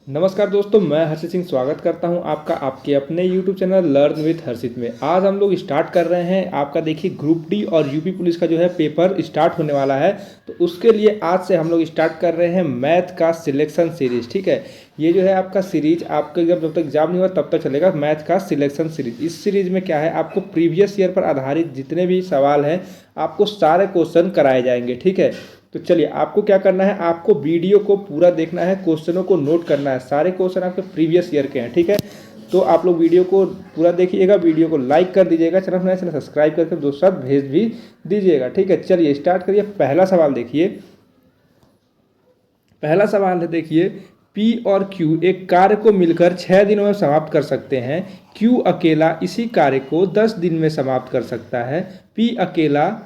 नमस्कार दोस्तों, मैं हर्षित सिंह स्वागत करता हूं आपका आपके अपने YouTube चैनल लर्न विथ हर्षित में। आज हम लोग स्टार्ट कर रहे हैं आपका देखिए ग्रुप डी और यूपी पुलिस का जो है पेपर स्टार्ट होने वाला है। तो उसके लिए आज से हम लोग स्टार्ट कर रहे हैं मैथ का सिलेक्शन सीरीज। ठीक है, ये जो है आपका सीरीज आपके जब तक एग्जाम नहीं हुआ तब तक चलेगा, मैथ का सिलेक्शन सीरीज। इस सीरीज में क्या है, आपको प्रीवियस ईयर पर आधारित जितने भी सवाल हैं आपको सारे क्वेश्चन कराए जाएंगे। ठीक है, तो चलिए आपको क्या करना है, आपको वीडियो को पूरा देखना है, क्वेश्चनों को नोट करना है। सारे क्वेश्चन आपके प्रीवियस ईयर के हैं। ठीक है, तो आप लोग वीडियो को पूरा देखिएगा, वीडियो को लाइक कर दीजिएगा, चैनल सब्सक्राइब करके दोस्तों साथ भेज भी दीजिएगा। ठीक है, चलिए स्टार्ट करिए। पहला सवाल देखिए, पहला सवाल है देखिए, पी और क्यू एक कार्य को मिलकर 6 दिनों में समाप्त कर सकते हैं। क्यू अकेला इसी कार्य को 10 दिन में समाप्त कर सकता है। पी अकेला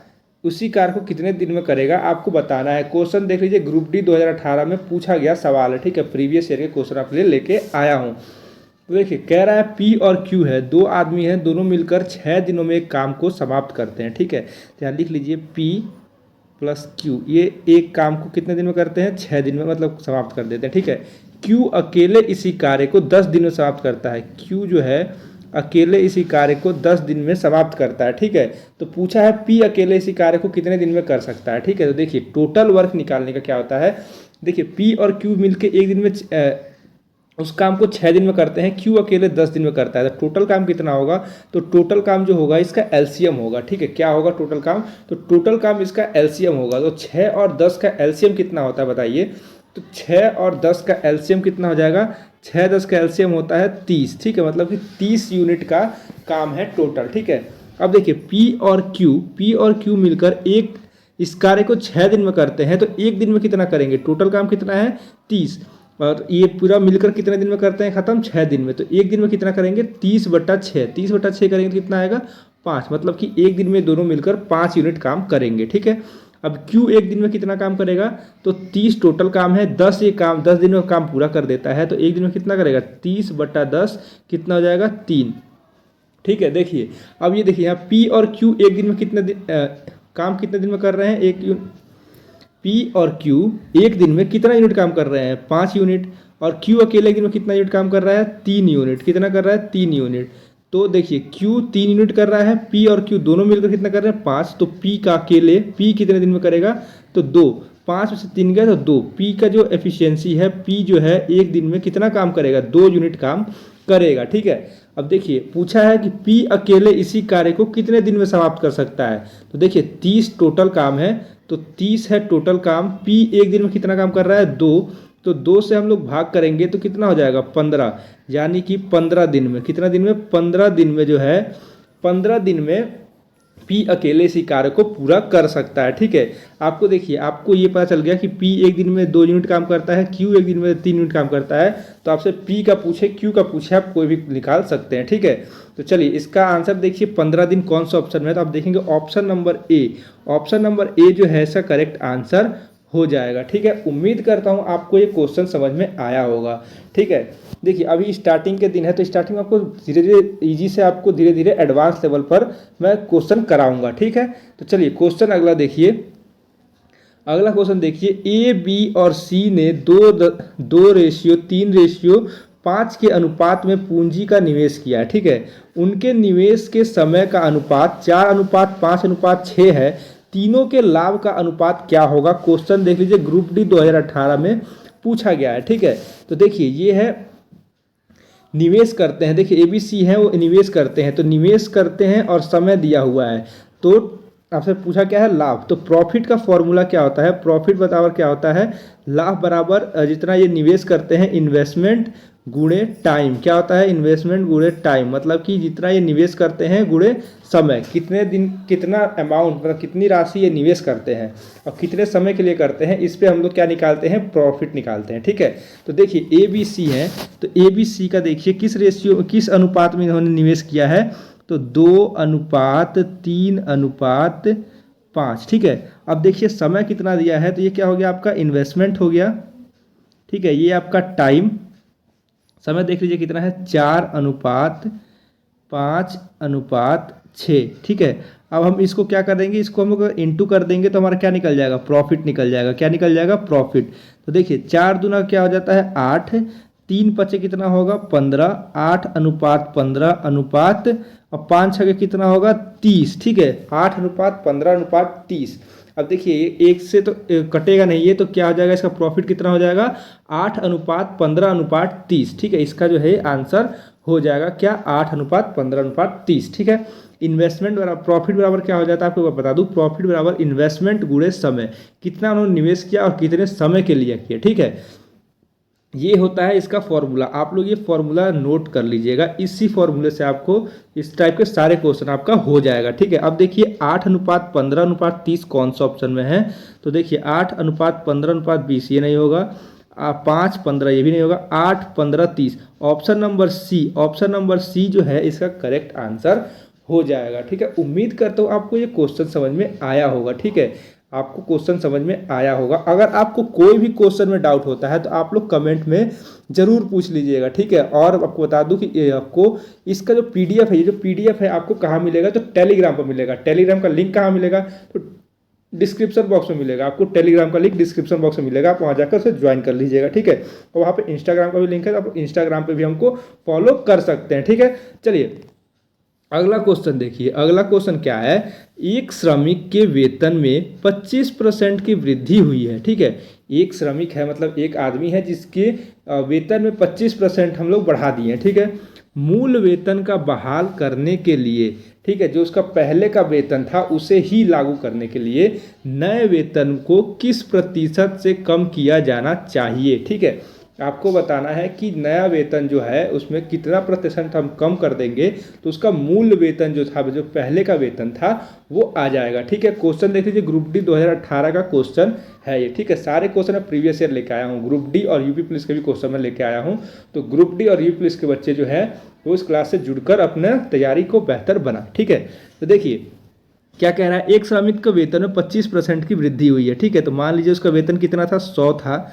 उसी कार्य को कितने दिन में करेगा, आपको बताना है। क्वेश्चन देख लीजिए, ग्रुप डी 2018 में पूछा गया सवाल है। ठीक है, प्रीवियस ईयर के क्वेश्चन आप लेके आया हूँ। तो देखिए कह रहा है पी और क्यू है, दो आदमी हैं, दोनों मिलकर 6 दिनों में एक काम को समाप्त करते हैं। ठीक है, तो यहाँ लिख लीजिए पी प्लस क्यू, ये एक काम को कितने दिन में करते हैं, 6 दिन में, मतलब समाप्त कर देते हैं। ठीक है, क्यू अकेले इसी कार्य को 10 दिन में समाप्त करता है। क्यू जो है अकेले इसी कार्य को 10 दिन में समाप्त करता है। ठीक है, तो पूछा है पी अकेले इसी कार्य को कितने दिन में कर सकता है। ठीक है, तो देखिए टोटल वर्क निकालने का क्या होता है, देखिए पी और क्यू मिलके एक दिन में उस काम को 6 दिन में करते हैं, क्यू अकेले 10 दिन में करता है। तो टोटल काम कितना होगा, तो टोटल काम जो होगा इसका एलसीएम होगा। ठीक है, क्या होगा टोटल काम, तो टोटल काम इसका एलसीएम होगा। तो 6 और 10 का एलसीएम कितना होता है बताइए, तो 6 और 10 का एलसीएम कितना हो जाएगा, 6 10 का एलसीएम होता है 30। ठीक है, मतलब कि 30 यूनिट का काम है टोटल। ठीक है, अब देखिए पी और क्यू मिलकर एक इस कार्य को 6 दिन में करते हैं, तो एक दिन में कितना करेंगे, टोटल काम कितना है 30, और ये पूरा मिलकर कितने दिन में करते हैं खत्म, 6 दिन में। तो एक दिन में कितना करेंगे, 30/6, 30/6 करेंगे तो कितना आएगा 5, मतलब कि एक दिन में दोनों मिलकर 5 यूनिट काम करेंगे। ठीक है, अब क्यू एक दिन में कितना काम करेगा, तो 30 टोटल काम है, 10 ये काम 10 दिन में काम पूरा कर देता है, तो एक दिन में कितना करेगा, 30/10 कितना हो जाएगा 3। ठीक है, देखिए अब ये देखिए यहाँ पी और क्यू एक दिन में कितने दिन काम कितने दिन में कर रहे हैं, पी और क्यू एक दिन में कितना यूनिट काम कर रहे हैं, 5 यूनिट, और क्यू अकेले एक दिन में कितना यूनिट काम कर रहा है, 3 यूनिट। कितना कर रहा है, 3 यूनिट। तो देखिए क्यू 3 यूनिट कर रहा है, पी और क्यू दोनों मिलकर कितना कर रहे हैं, 5। तो पी का अकेले पी कितने दिन में करेगा, तो 2, 5 में से 3 गया तो 2। पी का जो एफिशिएंसी है, पी जो है एक दिन में कितना काम करेगा, 2 यूनिट काम करेगा। ठीक है, अब देखिए पूछा है कि पी अकेले इसी कार्य को कितने दिन में समाप्त कर सकता है। तो देखिए 30 टोटल काम है, तो 30 है टोटल काम, पी एक दिन में कितना काम कर रहा है, 2। तो 2 से हम लोग भाग करेंगे तो कितना हो जाएगा 15, यानी कि 15 दिन में, कितना दिन में, 15 दिन में जो है 15 दिन में पी अकेले इसी कार्य को पूरा कर सकता है। ठीक है, आपको देखिए आपको ये पता चल गया कि पी एक दिन में 2 यूनिट काम करता है, क्यू एक दिन में 3 यूनिट काम करता है। तो आपसे पी का पूछे क्यू का पूछे आप कोई भी निकाल सकते हैं। ठीक है, तो चलिए इसका आंसर देखिए 15 दिन कौन सा ऑप्शन में है, तो आप देखेंगे option number A, option number A जो है इसका करेक्ट आंसर हो जाएगा। ठीक है, उम्मीद करता हूँ आपको ये क्वेश्चन समझ में आया होगा। ठीक है, देखिए अभी स्टार्टिंग के दिन है, तो स्टार्टिंग में आपको धीरे धीरे इजी से आपको धीरे धीरे एडवांस लेवल पर मैं क्वेश्चन कराऊंगा। ठीक है, तो चलिए क्वेश्चन अगला देखिए, अगला क्वेश्चन देखिए, ए बी और सी ने 2:3:5 के अनुपात में पूंजी का निवेश किया है। ठीक है, उनके निवेश के समय का अनुपात 4:5:6 है, तीनों के लाभ का अनुपात क्या होगा। क्वेश्चन देख लीजिए, ग्रुप डी 2018 में पूछा गया है। ठीक है, तो देखिए ये है निवेश करते हैं, देखिए ABC है वो निवेश करते हैं, तो निवेश करते हैं और समय दिया हुआ है। तो आपसे पूछा क्या है, लाभ। तो प्रॉफिट का फॉर्मूला क्या होता है, प्रॉफिट बराबर क्या होता है, लाभ बराबर जितना ये निवेश करते हैं इन्वेस्टमेंट गुणे टाइम, क्या होता है, इन्वेस्टमेंट गुणे टाइम, मतलब कि जितना ये निवेश करते हैं गुणे समय, कितने दिन कितना अमाउंट, मतलब कितनी राशि ये निवेश करते हैं और कितने समय के लिए करते हैं, इस पे हम लोग क्या निकालते हैं, प्रॉफिट निकालते हैं। ठीक है, तो देखिए ABC है, तो ABC का देखिए किस अनुपात में इन्होंने निवेश किया है, तो 2:3:5। ठीक है, अब देखिए समय कितना दिया है, तो ये क्या हो गया आपका इन्वेस्टमेंट हो गया। ठीक है, ये आपका टाइम, समय देख लीजिए कितना है, 4:5:6। ठीक है, अब हम इसको क्या कर देंगे, इसको हम अगर इंटू कर देंगे तो हमारा क्या निकल जाएगा, प्रॉफिट निकल जाएगा। क्या निकल जाएगा, प्रॉफिट। तो देखिए 4 दूना क्या हो जाता है 8, 3 पचे कितना होगा 15, 8:15 और 5 छके कितना होगा 30। ठीक है, 8:15:30। अब देखिए एक से तो कटेगा नहीं, ये तो क्या हो जाएगा, इसका प्रॉफिट कितना हो जाएगा 8:15:30। ठीक है, इसका जो है आंसर हो जाएगा क्या 8:15:30। ठीक है, इन्वेस्टमेंट बराबर प्रॉफिट बराबर क्या हो जाता है आपको बता दूं, प्रॉफिट बराबर इन्वेस्टमेंट गुणे समय, कितना उन्होंने निवेश किया और कितने समय के लिए किया। ठीक है, ये होता है इसका फॉर्मूला। आप लोग ये फॉर्मूला नोट कर लीजिएगा, इसी फॉर्मूले से आपको इस टाइप के सारे क्वेश्चन आपका हो जाएगा। ठीक है, अब देखिए 8:15:30 कौन सा ऑप्शन में है, तो देखिए 8:15:20 ये नहीं होगा, 5:15 ये भी नहीं होगा, 8:15:30 ऑप्शन नंबर सी जो है इसका करेक्ट आंसर हो जाएगा। ठीक है, उम्मीद करता हूँ आपको ये क्वेश्चन समझ में आया होगा। ठीक है, आपको क्वेश्चन समझ में आया होगा। अगर आपको कोई भी क्वेश्चन में डाउट होता है तो आप लोग कमेंट में ज़रूर पूछ लीजिएगा। ठीक है, और आपको बता दूं कि आपको इसका जो पीडीएफ है, ये जो पीडीएफ है आपको कहाँ मिलेगा, तो टेलीग्राम पर मिलेगा। टेलीग्राम का लिंक कहाँ मिलेगा, तो डिस्क्रिप्शन बॉक्स में मिलेगा। आपको टेलीग्राम का लिंक डिस्क्रिप्शन बॉक्स में मिलेगा, आप वहाँ जाकर उसे ज्वाइन कर लीजिएगा। ठीक है, और वहाँ पे इंस्टाग्राम का भी लिंक है, तो आप इंस्टाग्राम पे भी हमको फॉलो कर सकते हैं। ठीक है, चलिए अगला क्वेश्चन देखिए। अगला क्वेश्चन क्या है, एक श्रमिक के वेतन में 25% की वृद्धि हुई है। ठीक है, एक श्रमिक है मतलब एक आदमी है जिसके वेतन में 25% हम लोग बढ़ा दिए हैं। ठीक है, मूल वेतन का बहाल करने के लिए, ठीक है, जो उसका पहले का वेतन था उसे ही लागू करने के लिए नए वेतन को किस प्रतिशत से कम किया जाना चाहिए। ठीक है, आपको बताना है कि नया वेतन जो है उसमें कितना प्रतिशत हम कम कर देंगे तो उसका मूल वेतन जो था, जो पहले का वेतन था, वो आ जाएगा। ठीक है, क्वेश्चन देख लीजिए, ग्रुप डी 2018 का क्वेश्चन है ये। ठीक है, सारे क्वेश्चन मैं प्रीवियस ईयर लेके आया हूँ, ग्रुप डी और यूपी पुलिस के भी क्वेश्चन मैं लेके आया हूँ। तो ग्रुप डी और यूपी पुलिस के बच्चे जो है वो इस क्लास से जुड़कर अपने तैयारी को बेहतर बना। ठीक है, तो देखिए क्या कह रहा है, एक श्रमिक का वेतन में 25% की वृद्धि हुई है। ठीक है, तो मान लीजिए उसका वेतन कितना था 100 था,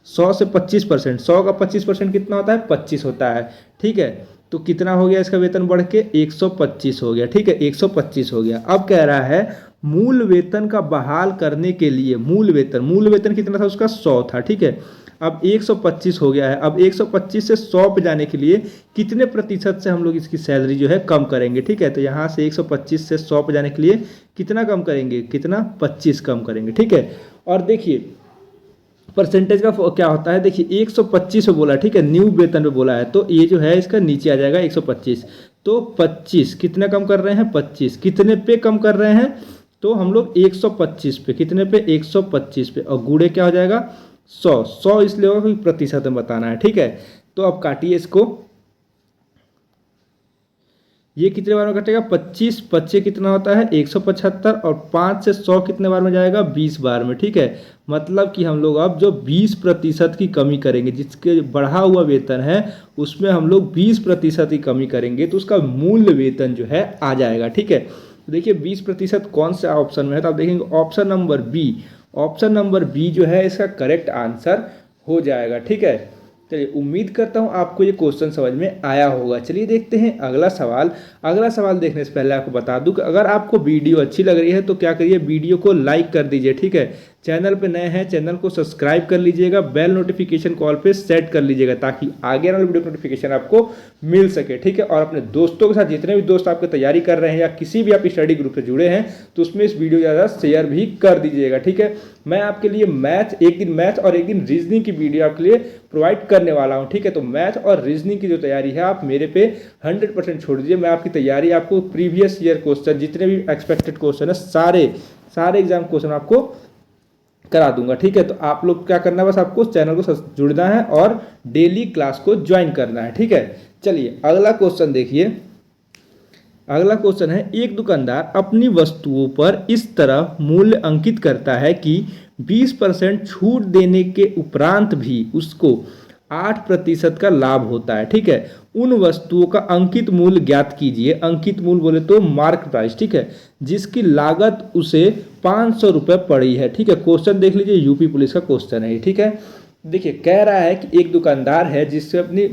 100 से 25%, 100 का 25% कितना होता है 25 होता है। ठीक है, तो कितना हो गया इसका वेतन बढ़ के 125 हो गया। ठीक है, 125 हो गया। अब कह रहा है मूल वेतन का बहाल करने के लिए, मूल वेतन कितना था उसका 100 था। ठीक है, अब 125 हो गया है। अब 125 से 100 पे जाने के लिए कितने प्रतिशत से हम लोग इसकी सैलरी जो है कम करेंगे। ठीक है, तो यहाँ से 125 से 100 पे जाने के लिए कितना कम करेंगे, कितना 25 कम करेंगे। ठीक है, और देखिए परसेंटेज का क्या होता है, देखिए 125 पे बोला, ठीक है, न्यू वेतन पे बोला है, तो ये जो है इसका नीचे आ जाएगा 125। तो 25 कितना कम कर रहे हैं, 25 कितने पे कम कर रहे हैं, तो हम लोग 125 पे, कितने पे 125 पे, और गुणे क्या हो जाएगा 100 इसलिए होगा क्योंकि प्रतिशत में बताना है। ठीक है, तो अब काटिए इसको, ये कितने बार में कटेगा 25, 25 कितना होता है 175, और 5 से 100 कितने बार में जाएगा 20 बार में। ठीक है, मतलब कि हम लोग अब जो 20% की कमी करेंगे, जिसके बढ़ा हुआ वेतन है उसमें हम लोग 20% की कमी करेंगे तो उसका मूल वेतन जो है आ जाएगा। ठीक है, तो देखिए 20% कौन सा ऑप्शन में है, तो आप देखेंगे option number B, option number B जो है इसका करेक्ट आंसर हो जाएगा। ठीक है, चलिए उम्मीद करता हूँ आपको ये क्वेश्चन समझ में आया होगा। चलिए देखते हैं अगला सवाल। अगला सवाल देखने से पहले आपको बता दूं कि अगर आपको वीडियो अच्छी लग रही है तो क्या करिए, वीडियो को लाइक कर दीजिए। ठीक है, चैनल पे नए हैं चैनल को सब्सक्राइब कर लीजिएगा, बेल नोटिफिकेशन कॉल पे सेट कर लीजिएगा ताकि आगे आने वाली वीडियो नोटिफिकेशन आपको मिल सके। ठीक है, और अपने दोस्तों के साथ, जितने भी दोस्त आपकी तैयारी कर रहे हैं या किसी भी आप स्टडी ग्रुप से जुड़े हैं, तो उसमें इस वीडियो ज़्यादा शेयर भी कर दीजिएगा। ठीक है, मैं आपके लिए एक दिन मैथ और एक दिन रीजनिंग की वीडियो आपके लिए प्रोवाइड करने वाला हूं। ठीक है, तो मैथ और रीजनिंग की जो तैयारी है आप मेरे पे 100% छोड़ दीजिए। मैं आपकी तैयारी आपको प्रीवियस ईयर क्वेश्चन, जितने भी एक्सपेक्टेड क्वेश्चन है, सारे एग्जाम क्वेश्चन आपको करा दूंगा। ठीक है, तो आप लोग क्या करना है, बस आपको चैनल को जुड़ना है और डेली क्लास को ज्वाइन करना है। ठीक है, चलिए अगला क्वेश्चन देखिए। अगला क्वेश्चन है, एक दुकानदार अपनी वस्तुओं पर इस तरह मूल्य अंकित करता है कि 20% छूट देने के उपरांत भी उसको 8% का लाभ होता है। ठीक है, उन वस्तुओं का अंकित मूल्य ज्ञात कीजिए। अंकित मूल्य बोले तो मार्क प्राइस। ठीक है, जिसकी लागत उसे 500 रुपये पड़ी है। ठीक है, क्वेश्चन देख लीजिए, यूपी पुलिस का क्वेश्चन है। ठीक है, देखिए कह रहा है कि एक दुकानदार है जिससे अपनी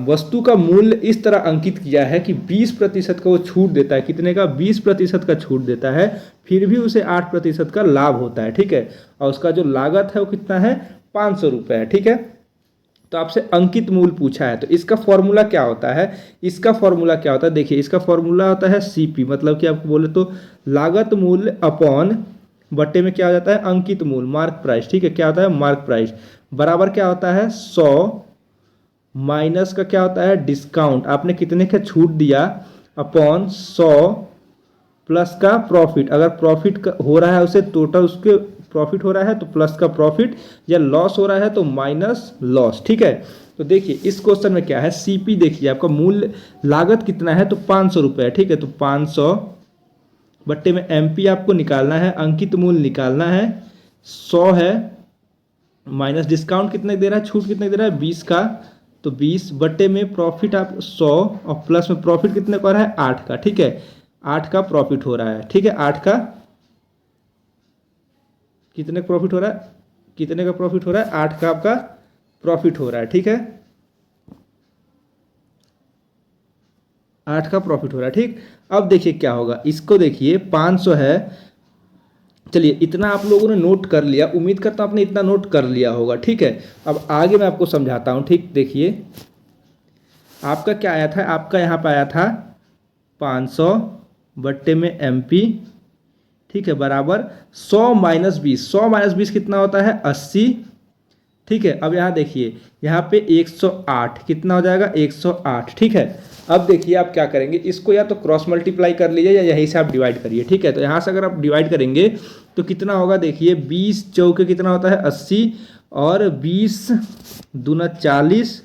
वस्तु का मूल्य इस तरह अंकित किया है कि 20% का वो छूट देता है। कितने का, 20% का छूट देता है, फिर भी उसे 8% का लाभ होता है। ठीक है, और उसका जो लागत है वो कितना है 500 रुपये है। ठीक है, तो आपसे अंकित मूल पूछा है, तो इसका फॉर्मूला क्या होता है? इसका फॉर्मूला क्या होता है? देखिए, इसका फॉर्मूला होता है सीपी, मतलब कि आपको बोले तो लागत मूल्य अपॉन बट्टे में क्या हो जाता है? अंकित मूल, मार्क प्राइस। ठीक है, क्या होता है? मार्क प्राइस बराबर क्या होता है? 100 माइनस का क्या होता है? डिस्काउंट, आपने कितने का छूट दिया, अपॉन 100 प्लस का प्रॉफिट। अगर प्रॉफिट हो रहा है उसे टोटल उसके प्रॉफिट हो रहा है तो प्लस का प्रॉफिट, या लॉस हो रहा है तो माइनस लॉस। ठीक है, तो देखिए इस क्वेश्चन में क्या है? सीपी देखिए, आपका मूल्य लागत कितना है? तो 500 रुपये है। ठीक है, तो 500 बट्टे में एमपी आपको निकालना है, अंकित मूल्य निकालना है 100 है, माइनस डिस्काउंट कितने दे रहा है, छूट कितने दे रहा है? 20 का, तो 20 बट्टे में प्रॉफिट आप 100 और प्लस में प्रॉफिट कितने का रहा है? 8 का। ठीक है, 8 का प्रॉफिट हो रहा है। ठीक है, 8 का कितने का प्रॉफिट हो रहा है? कितने का प्रॉफिट हो रहा है? 8 का आपका प्रॉफिट हो रहा है। ठीक है, 8 का प्रॉफिट हो रहा है। ठीक, अब देखिए क्या होगा, इसको देखिए 500 है। चलिए, इतना आप लोगों ने नोट कर लिया, उम्मीद करता हूँ आपने इतना नोट कर लिया होगा। ठीक है, अब आगे मैं आपको समझाता हूँ। ठीक, देखिए आपका क्या आया था? आपका यहाँ पे आया था 500 बट्टे में एमपी, ठीक है, बराबर 100 माइनस 20। 100 माइनस 20 कितना होता है? 80। ठीक है, अब यहाँ देखिए, यहाँ पे 108 कितना हो जाएगा? 108। ठीक है, अब देखिए आप क्या करेंगे, इसको या तो क्रॉस मल्टीप्लाई कर लीजिए या यहीं से आप डिवाइड करिए। ठीक है, तो यहाँ से अगर आप डिवाइड करेंगे तो कितना होगा? देखिए 20 चौके कितना होता है? 80, और 20 दूना 40।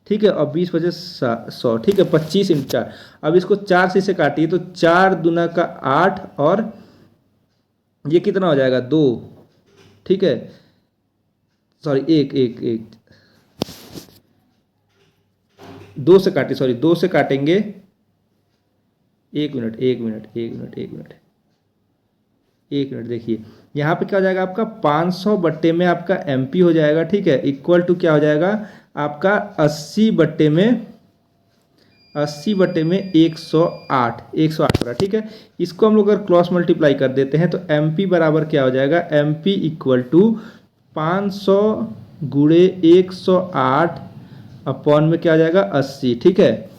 ठीक है, और 20 बचे 100। ठीक है, 25 × 4। अब इसको 4 से काटिए तो 4 दूना का 8, और ये कितना हो जाएगा? 2। ठीक है, सॉरी एक एक एक 2 से काटिए, सॉरी 2 से काटेंगे। एक मिनट एक मिनट एक मिनट एक मिनट एक मिनट, देखिए यहाँ पे क्या हो जाएगा आपका? 500 बट्टे में आपका एमपी हो जाएगा। ठीक है, इक्वल टू क्या हो जाएगा आपका? 80 बट्टे में 108 108 रहा। ठीक है, इसको हम लोग अगर क्रॉस मल्टीप्लाई कर देते हैं तो एमपी बराबर क्या हो जाएगा? एमपी इक्वल टू 500 गुणे 108 अपॉन में क्या आ जाएगा? 80। ठीक है,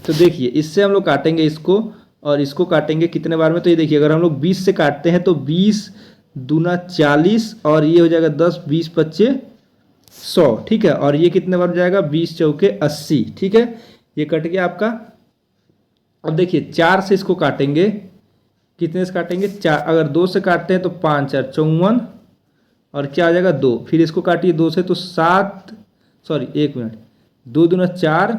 तो देखिए इससे हम लोग काटेंगे इसको और इसको काटेंगे कितने बार में? तो ये देखिए, अगर हम लोग 20 से काटते हैं तो 20 दूना 40, और ये हो जाएगा 10, 20 पच्चे 100। ठीक है, और ये कितने बार हो जाएगा? 20 चौके 80। ठीक है, ये कट गया आपका। अब देखिए 4 से इसको काटेंगे, कितने से काटेंगे? 4। अगर 2 से काटते हैं तो 5 4 54, और क्या आ जाएगा? 2। फिर इसको काटिए 2 से तो 7, सॉरी एक मिनट, 2 दूना 4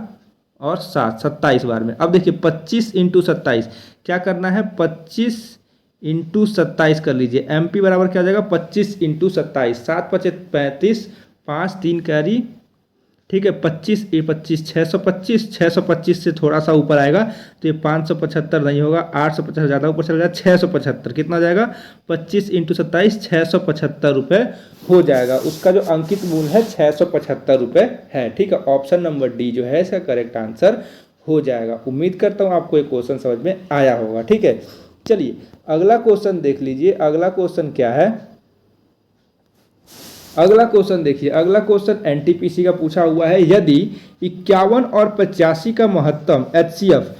और 7 27 बार में। अब देखिए 25 × 27 क्या करना है? 25 × 27 कर लीजिए। एमपी बराबर क्या आ जाएगा? 25 × 27, 7 पचे 35, 5 3 कैरी। ठीक है, 25 25 625, 625 से थोड़ा सा ऊपर आएगा तो ये 575 नहीं होगा, 850 ज़्यादा ऊपर चला जाएगा, 675 कितना जाएगा? 25 × 27 675 रुपये हो जाएगा। उसका जो अंकित मूल्य है 675 रुपये है। ठीक है, ऑप्शन नंबर डी जो है इसका करेक्ट आंसर हो जाएगा। उम्मीद करता हूँ आपको ये क्वेश्चन समझ में आया होगा। ठीक है, चलिए अगला क्वेश्चन देख लीजिए। अगला क्वेश्चन क्या है? अगला क्वेश्चन देखिए, अगला क्वेश्चन एनटीपीसी का पूछा हुआ है। यदि 51 और 85 का महत्तम एचसीएफ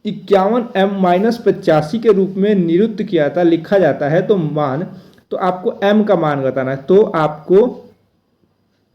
51m-85 के रूप में निरुक्त किया था लिखा जाता है, तो आपको m का मान बताना है। तो आपको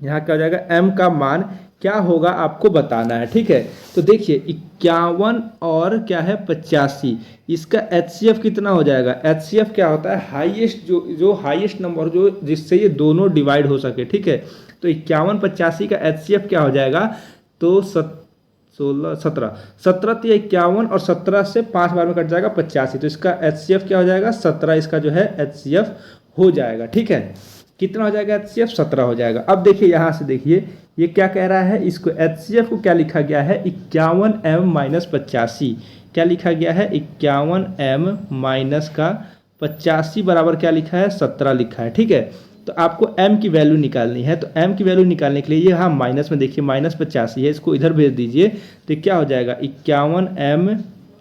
यहाँ क्या हो जाएगा? m का मान क्या होगा आपको बताना है। ठीक है, तो देखिए 51 और क्या है 85, इसका एचसीएफ कितना हो जाएगा? एचसीएफ क्या होता है? हाईएस्ट, जो हाईएस्ट नंबर जो जिससे ये दोनों डिवाइड हो सके। ठीक है, तो 51 85 का एचसीएफ क्या हो जाएगा? तो 16 17 17 तो 51 और 17 से 5 बार में कट जाएगा 85, तो इसका एचसीएफ क्या हो जाएगा? 17 इसका जो है एचसीएफ हो जाएगा। ठीक है, कितना हो जाएगा? एचसीएफ 17 हो जाएगा। अब देखिए यहाँ से देखिए ये क्या कह रहा है, इसको एचसीएफ को क्या लिखा गया है? 51m-85 क्या लिखा गया है? 51m- बराबर क्या लिखा है? 17 लिखा है। ठीक है, तो आपको m की वैल्यू निकालनी है। तो m की वैल्यू निकालने के लिए यहाँ माइनस में देखिए -85 है, इसको इधर भेज दीजिए तो क्या हो जाएगा? 51m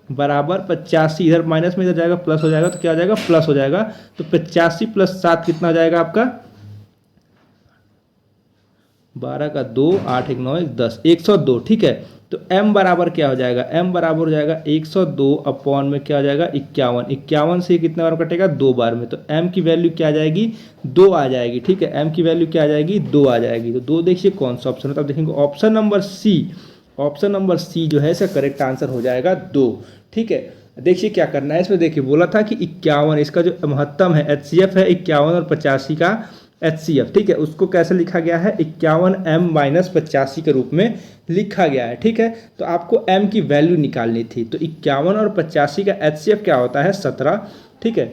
बराबर 85, इधर माइनस में इधर जाएगा प्लस हो जाएगा, तो क्या हो जाएगा? प्लस हो जाएगा। तो 85 + 7 कितना हो जाएगा आपका? 12 का 2, 8 1 9 1 10, 102। ठीक है, तो m बराबर क्या हो जाएगा, m बराबर हो जाएगा 102 अपॉन में क्या हो जाएगा 51। 51 से कितने बार कटेगा, 2 बार में, तो m की वैल्यू क्या आ जाएगी, 2 आ जाएगी। ठीक है, m की वैल्यू क्या आ जाएगी, 2 आ जाएगी। तो 2 देखिए कौन सा ऑप्शन है, तो आप देखेंगे option number C, option number C जो है इसका करेक्ट आंसर हो जाएगा 2। ठीक है, देखिए क्या करना है इसमें, देखिए बोला था कि 51, इसका जो महत्तम है HCF है 51 और 85 का HCF। ठीक है, उसको कैसे लिखा गया है, 51m-85 के रूप में लिखा गया है। ठीक है, तो आपको m की वैल्यू निकालनी थी, तो 51 और 85 का HCF क्या होता है, 17। ठीक है,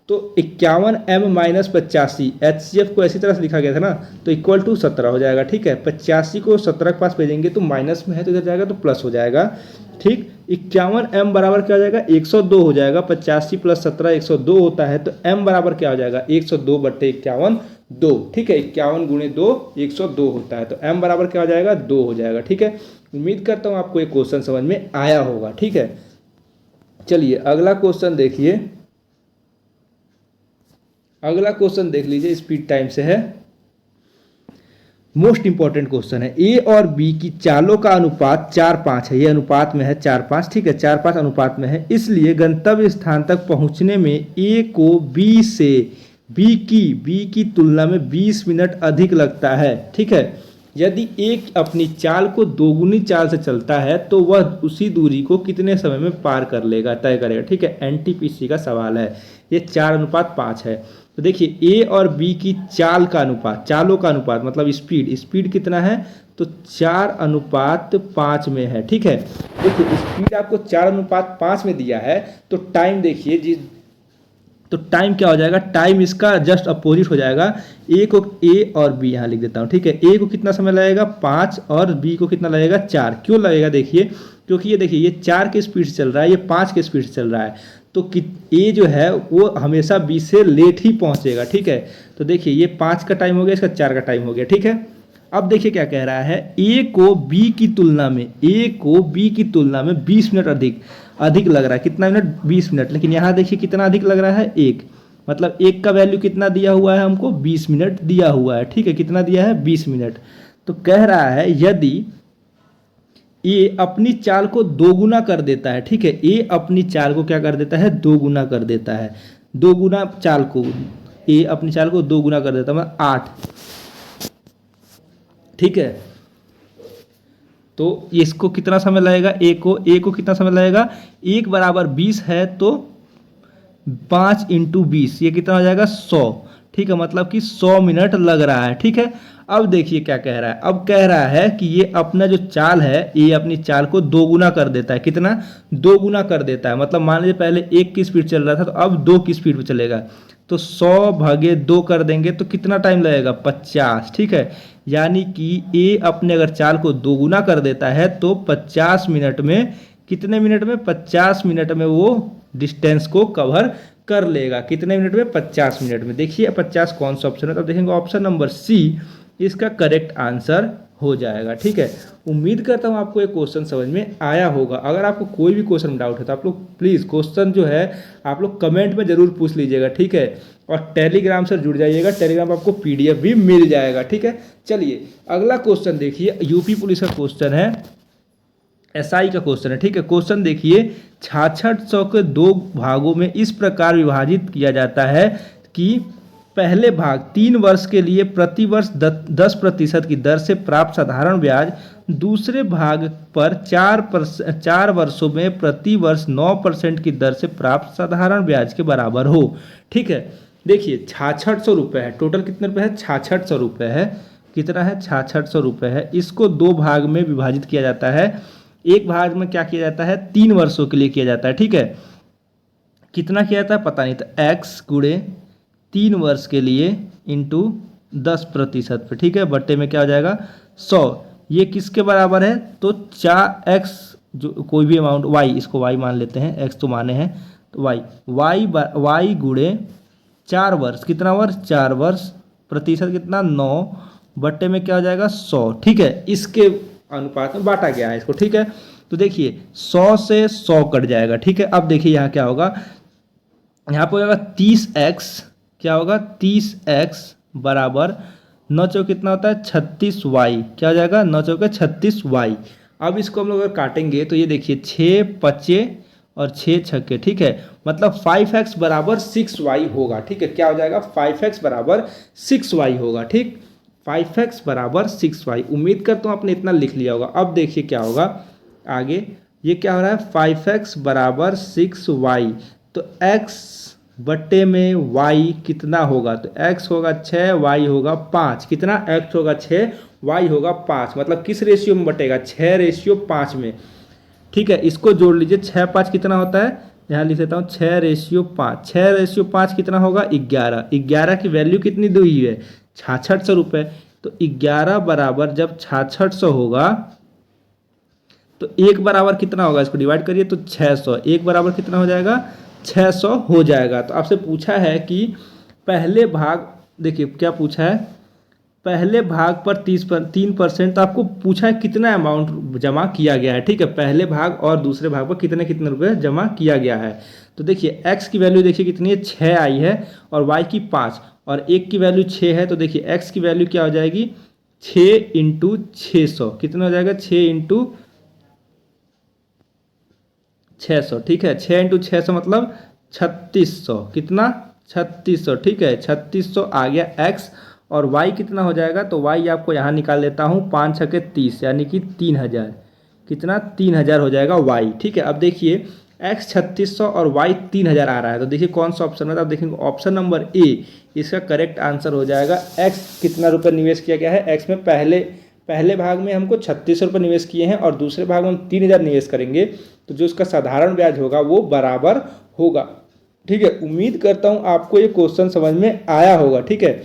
तो 51m-85 HCF को ऐसी तरह से लिखा गया था ना, तो इक्वल टू 17 हो जाएगा। ठीक है, 85 को 17 के पास भेजेंगे तो माइनस में है तो इधर जाएगा तो प्लस हो जाएगा। ठीक, 51m बराबर क्या हो जाएगा, 102 हो जाएगा। 85 + 17 102 होता है, तो m बराबर क्या हो जाएगा, 102/51 2। ठीक है, 51 × 2 102 होता है, तो m बराबर क्या हो जाएगा, 2 हो जाएगा। ठीक है, उम्मीद करता हूँ आपको ये क्वेश्चन समझ में आया होगा। ठीक है, चलिए अगला क्वेश्चन देखिए, अगला क्वेश्चन देख लीजिए, स्पीड टाइम से है, मोस्ट इंपॉर्टेंट क्वेश्चन है। ए और बी की चालों का अनुपात 4:5 है, ये अनुपात में है 4:5। ठीक है, 4:5 अनुपात में है, इसलिए गंतव्य स्थान तक पहुंचने में ए को बी की तुलना में 20 मिनट अधिक लगता है। ठीक है, यदि एक अपनी चाल को दोगुनी चाल से चलता है तो वह उसी दूरी को कितने समय में पार कर लेगा, तय करेगा। ठीक है, NTPC का सवाल है, ये 4:5 है। तो देखिए ए और बी की चाल का अनुपात, चालों का अनुपात मतलब स्पीड कितना है, तो 4:5 में है। ठीक है, देखिए स्पीड आपको 4:5 में दिया है, तो टाइम देखिए तो टाइम क्या हो जाएगा, टाइम इसका जस्ट अपोजिट हो जाएगा। ए और बी यहाँ लिख देता हूँ। ठीक है, ए को कितना समय लगेगा 5 और बी को कितना लगेगा 4। क्यों लगेगा, देखिए क्योंकि ये देखिए ये 4 के स्पीड से चल रहा है, ये 5 के स्पीड से चल रहा है, तो ए जो है वो हमेशा बी से लेट ही पहुँचेगा। ठीक है, तो देखिए ये 5 का टाइम हो गया, इसका 4 का टाइम हो गया। ठीक है, अब देखिए क्या कह रहा है, ए को बी की तुलना में 20 मिनट अधिक लग रहा है। कितना मिनट, 20 मिनट। लेकिन यहाँ देखिए कितना अधिक लग रहा है, 1, मतलब 1 का वैल्यू कितना दिया हुआ है हमको, 20 मिनट दिया हुआ है। ठीक है, कितना दिया है, 20 मिनट। तो कह रहा है यदि ए अपनी चाल को दोगुना कर देता है। ठीक है, ए अपनी चाल को क्या कर देता है, दोगुना कर देता है। दोगुना चाल को ए अपनी चाल को दोगुना कर देता है, मतलब 8। ठीक है, तो इसको कितना समय लगेगा, ए को कितना समय लगेगा, 1 = 20 है, तो 5 × 20 ये कितना हो जाएगा, 100। ठीक है, मतलब कि 100 मिनट लग रहा है। ठीक है, अब देखिए क्या कह रहा है, अब कह रहा है कि ये अपना जो चाल है, ये अपनी चाल को दोगुना कर देता है। कितना, दोगुना कर देता है, मतलब मान लीजिए पहले 1 की स्पीड चल रहा था, तो अब 2 की स्पीड पे चलेगा, तो 100/2 कर देंगे तो कितना टाइम लगेगा, 50। ठीक है, यानी कि ए अपने अगर चाल को दोगुना कर देता है तो 50 मिनट में, कितने मिनट में, 50 मिनट में वो डिस्टेंस को कवर कर लेगा। कितने मिनट में, 50 मिनट में। देखिए 50 कौन सा ऑप्शन है, तो देखेंगे ऑप्शन नंबर सी इसका करेक्ट आंसर हो जाएगा। ठीक है, उम्मीद करता हूँ आपको ये क्वेश्चन समझ में आया होगा। अगर आपको कोई भी क्वेश्चन में डाउट है तो आप लोग प्लीज़ क्वेश्चन जो है आप लोग कमेंट में ज़रूर पूछ लीजिएगा। ठीक है, और टेलीग्राम से जुड़ जाइएगा, टेलीग्राम पर आपको PDF भी मिल जाएगा। ठीक है, चलिए अगला क्वेश्चन देखिए, यूपी पुलिस का क्वेश्चन है, SI का क्वेश्चन है। ठीक है, क्वेश्चन देखिए, 6600 के 2 भागों में इस प्रकार विभाजित किया जाता है कि पहले भाग 3 वर्ष के लिए प्रतिवर्ष 10% की दर से प्राप्त साधारण ब्याज दूसरे भाग पर 4 वर्षों में प्रतिवर्ष 9% की दर से प्राप्त साधारण ब्याज के बराबर हो। ठीक है, देखिए 6600 रुपये है, टोटल कितने रुपये है, 6600 रुपये है। कितना है, 6600 रुपये है। इसको 2 भाग में विभाजित किया जाता है। एक भाग में क्या किया जाता है, 3 वर्षों के लिए किया जाता है। ठीक है, कितना किया जाता है पता नहीं, तो x × 3 वर्ष के लिए इंटू 10% पे। ठीक है, बट्टे में क्या हो जाएगा, 100। ये किसके बराबर है, तो 4x, जो कोई भी अमाउंट y, इसको y मान लेते हैं, x तो माने हैं, तो y × 4 वर्ष, कितना वर्ष, 4 वर्ष, प्रतिशत कितना, 9, बट्टे में क्या हो जाएगा, 100। ठीक है, इसके अनुपात में बांटा गया है इसको। ठीक है, तो देखिए 100 से 100 कट जाएगा। ठीक है, अब देखिए यहाँ क्या होगा, यहाँ पर हो जाएगा 30x, क्या होगा, 30x बराबर 9 चौक कितना होता है 36y, क्या हो जाएगा 9 चौक 36y। अब इसको हम लोग अगर काटेंगे तो ये देखिए 6 पच्चे और 6 छक्के, ठीक है, मतलब 5x बराबर 6y होगा, ठीक है, क्या हो जाएगा 5x बराबर 6y होगा, ठीक, 5x बराबर 6y। उम्मीद करता हूँ आपने इतना लिख लिया होगा। अब देखिए क्या होगा आगे, ये क्या हो रहा है 5x बराबर 6y, तो x बट्टे में y कितना होगा, तो x होगा 6, y होगा 5, कितना x होगा 6, y होगा 5, मतलब किस रेशियो में बटेगा 6:5 में, ठीक है। इसको जोड़ लीजिए, 6 5 कितना होता है, यहाँ लिख देता हूँ 6:5, 6:5 कितना होगा 11, 11 की वैल्यू कितनी दी हुई है 6600 रुपये, तो 11 बराबर जब 6600 होगा तो एक बराबर कितना होगा, इसको डिवाइड करिए तो 600, एक बराबर कितना हो जाएगा 600 हो जाएगा। तो आपसे पूछा है कि पहले भाग, देखिए क्या पूछा है, पहले भाग पर 3%, तो आपको पूछा है कितना अमाउंट जमा किया गया है, ठीक है, पहले भाग और दूसरे भाग पर कितने कितने रुपए जमा किया गया है। तो देखिए x की वैल्यू देखिए कितनी है 6 आई है और y की 5 और एक की वैल्यू 6 है, तो देखिए x की वैल्यू क्या हो जाएगी 6 इंटू 600, कितना हो जाएगा 6 इंटू 600, ठीक है, 6 इंटू 600 मतलब 3600, कितना 3600, ठीक है, 3600 आ गया x, और y कितना हो जाएगा, तो y आपको यहाँ निकाल लेता हूँ 5 छके 30 यानी कि 3000, कितना 3000 हो जाएगा y, ठीक है। अब देखिए x 3600 और y 3000 आ रहा है, तो देखिए कौन सा ऑप्शन है, तो आप देखेंगे ऑप्शन नंबर ए इसका करेक्ट आंसर हो जाएगा। x कितना रुपये निवेश किया गया है, x में पहले भाग में हमको 3600 रुपये निवेश किए हैं और दूसरे भाग में हम 3000 निवेश करेंगे, तो जो उसका साधारण ब्याज होगा वो बराबर होगा, ठीक है। उम्मीद करता हूँ आपको ये क्वेश्चन समझ में आया होगा, ठीक है,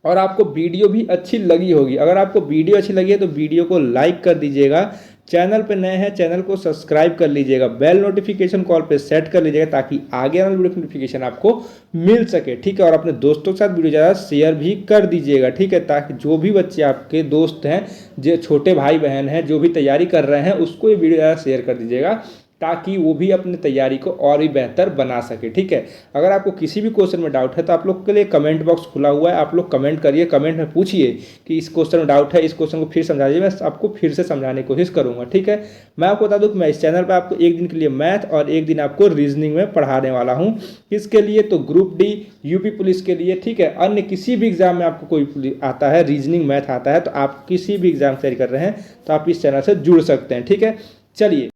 और आपको वीडियो भी अच्छी लगी होगी। अगर आपको वीडियो अच्छी लगी है तो वीडियो को लाइक कर दीजिएगा, चैनल पे नए हैं चैनल को सब्सक्राइब कर लीजिएगा, बेल नोटिफिकेशन कॉल पे सेट कर लीजिएगा ताकि आगे आने वाली वीडियो की नोटिफिकेशन आपको मिल सके, ठीक है, और अपने दोस्तों के साथ वीडियो ज़्यादा शेयर भी कर दीजिएगा, ठीक है, ताकि जो भी बच्चे आपके दोस्त हैं, जो छोटे भाई बहन हैं, जो भी तैयारी कर रहे हैं, उसको ये वीडियो ज़्यादा शेयर कर दीजिएगा ताकि वो भी अपनी तैयारी को और भी बेहतर बना सके, ठीक है। अगर आपको किसी भी क्वेश्चन में डाउट है तो आप लोग के लिए कमेंट बॉक्स खुला हुआ है, आप लोग कमेंट करिए, कमेंट में पूछिए कि इस क्वेश्चन में डाउट है, इस क्वेश्चन को फिर समझा दीजिए, मैं आपको फिर से समझाने की कोशिश करूँगा, ठीक है। मैं आपको बता दूँ कि मैं इस चैनल पर आपको एक दिन के लिए मैथ और एक दिन आपको रीजनिंग में पढ़ाने वाला हूँ। इसके लिए तो ग्रुप डी यूपी पुलिस के लिए, ठीक है, अन्य किसी भी एग्जाम में आपको कोई आता है, रीजनिंग मैथ आता है, तो आप किसी भी एग्जाम तैयारी कर रहे हैं तो आप इस चैनल से जुड़ सकते हैं, ठीक है। चलिए।